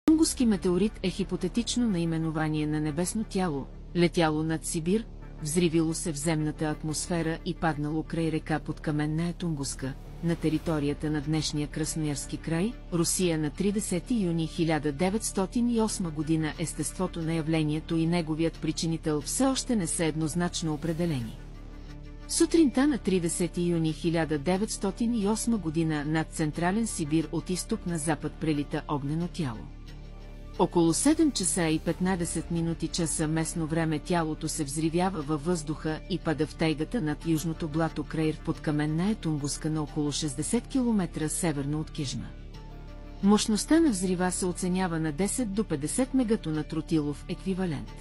Тунгуски метеорит е хипотетично наименование на небесно тяло, летяло над Сибир, взривило се в земната атмосфера и паднало край река под Каменная Тунгуска, на територията на днешния Красноярски край, Русия на 30 юни 1908 година. Естеството на явлението и неговият причинител все още не са еднозначно определени. Сутринта на 30 юни 1908 година над Централен Сибир от изток на запад прелита огнено тяло. Около 7 часа и 15 минути часа местно време тялото се взривява във въздуха и пада в тайгата над южното блато край под Каменная Тунгуска на около 60 км северно от Кижма. Мощността на взрива се оценява на 10 до 50 мегатона тротилов еквивалент.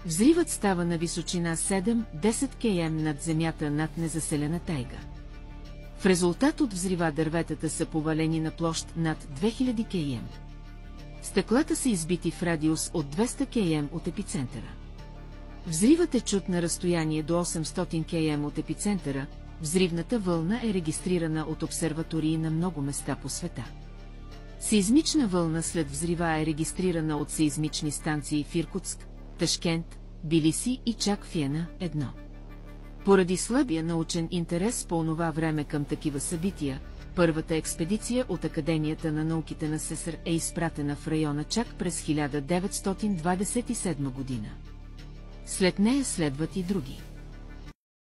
Взривът става на височина 7-10 км над земята над незаселена тайга. В резултат от взрива дърветата са повалени на площ над 2000 км. Стъклата са избити в радиус от 200 км от епицентъра. Взривът е чут на разстояние до 800 км от епицентъра, взривната вълна е регистрирана от обсерватории на много места по света. Сеизмична вълна след взрива е регистрирана от сеизмични станции в Иркутск, Ташкент, Билиси и чак Виена – 1. Поради слабия научен интерес по онова време към такива събития, първата експедиция от Академията на науките на СССР е изпратена в района чак през 1927 година. След нея следват и други.